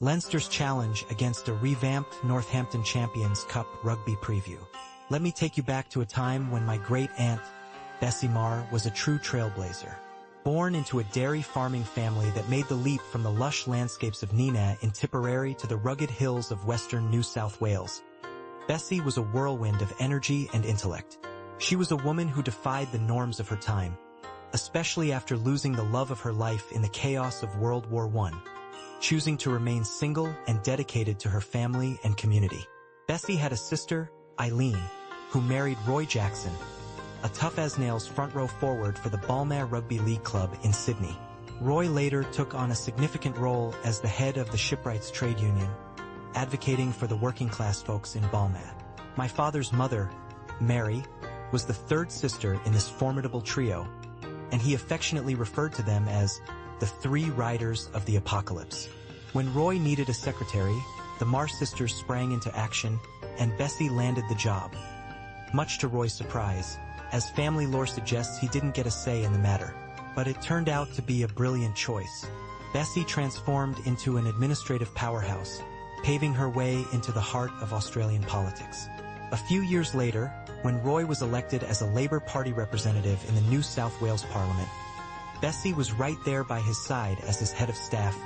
Leinster's challenge against a revamped Northampton Champions Cup rugby preview. Let me take you back to a time when my great-aunt, Bessie Marr, was a true trailblazer. Born into a dairy farming family that made the leap from the lush landscapes of Nenagh in Tipperary to the rugged hills of western New South Wales, Bessie was a whirlwind of energy and intellect. She was a woman who defied the norms of her time, especially after losing the love of her life in the chaos of World War I, choosing to remain single and dedicated to her family and community. Bessie had a sister, Eileen, who married Roy Jackson, a tough-as-nails front-row forward for the Balmain Rugby League Club in Sydney. Roy later took on a significant role as the head of the shipwrights trade union, advocating for the working-class folks in Balmain. My father's mother, Mary, was the third sister in this formidable trio, and he affectionately referred to them as the Three Riders of the Apocalypse. When Roy needed a secretary, the Marr sisters sprang into action, and Bessie landed the job. Much to Roy's surprise, as family lore suggests, he didn't get a say in the matter. But it turned out to be a brilliant choice. Bessie transformed into an administrative powerhouse, paving her way into the heart of Australian politics. A few years later, when Roy was elected as a Labour Party representative in the New South Wales Parliament, Bessie was right there by his side as his head of staff,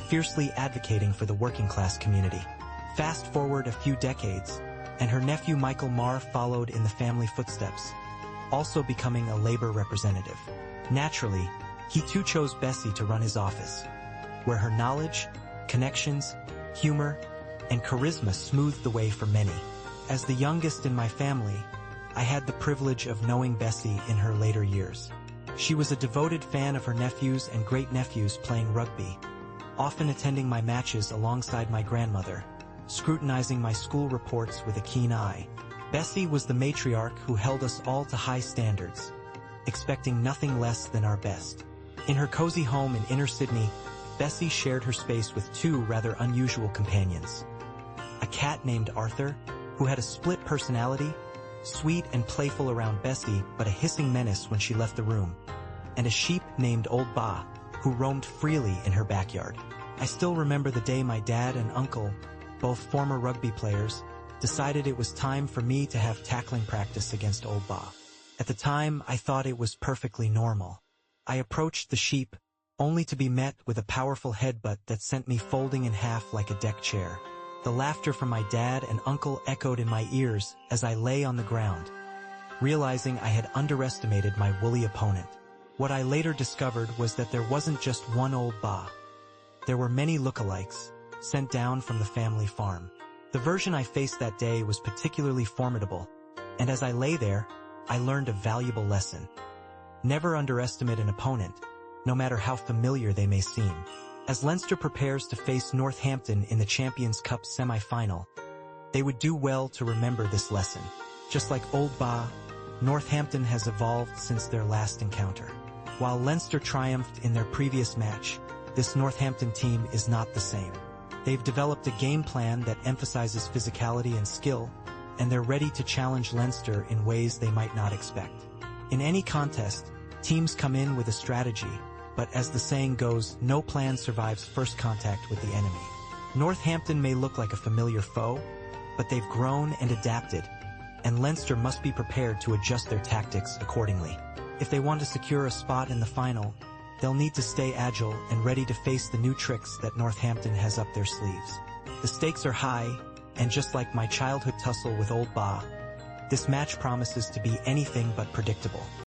fiercely advocating for the working-class community. Fast forward a few decades, and her nephew Michael Marr followed in the family footsteps, also becoming a Labour representative. Naturally, he too chose Bessie to run his office, where her knowledge, connections, humor, and charisma smoothed the way for many. As the youngest in my family, I had the privilege of knowing Bessie in her later years. She was a devoted fan of her nephews and great-nephews playing rugby, often attending my matches alongside my grandmother, scrutinizing my school reports with a keen eye. Bessie was the matriarch who held us all to high standards, expecting nothing less than our best. In her cozy home in inner Sydney, Bessie shared her space with two rather unusual companions. A cat named Arthur, who had a split personality, sweet and playful around Bessie but a hissing menace when she left the room, and a sheep named Old Ba, who roamed freely in her backyard. I still remember the day my dad and uncle, both former rugby players, decided it was time for me to have tackling practice against Old Ba. At the time, I thought it was perfectly normal. I approached the sheep, only to be met with a powerful headbutt that sent me folding in half like a deck chair. The laughter from my dad and uncle echoed in my ears as I lay on the ground, realizing I had underestimated my woolly opponent. What I later discovered was that there wasn't just one Old Ba. There were many lookalikes, sent down from the family farm. The version I faced that day was particularly formidable, and as I lay there, I learned a valuable lesson. Never underestimate an opponent, no matter how familiar they may seem. As Leinster prepares to face Northampton in the Champions Cup semi-final, they would do well to remember this lesson. Just like Old Ba, Northampton has evolved since their last encounter. While Leinster triumphed in their previous match, this Northampton team is not the same. They've developed a game plan that emphasizes physicality and skill, and they're ready to challenge Leinster in ways they might not expect. In any contest, teams come in with a strategy, but as the saying goes, no plan survives first contact with the enemy. Northampton may look like a familiar foe, but they've grown and adapted, and Leinster must be prepared to adjust their tactics accordingly. If they want to secure a spot in the final, they'll need to stay agile and ready to face the new tricks that Northampton has up their sleeves. The stakes are high, and just like my childhood tussle with Old Ba, this match promises to be anything but predictable.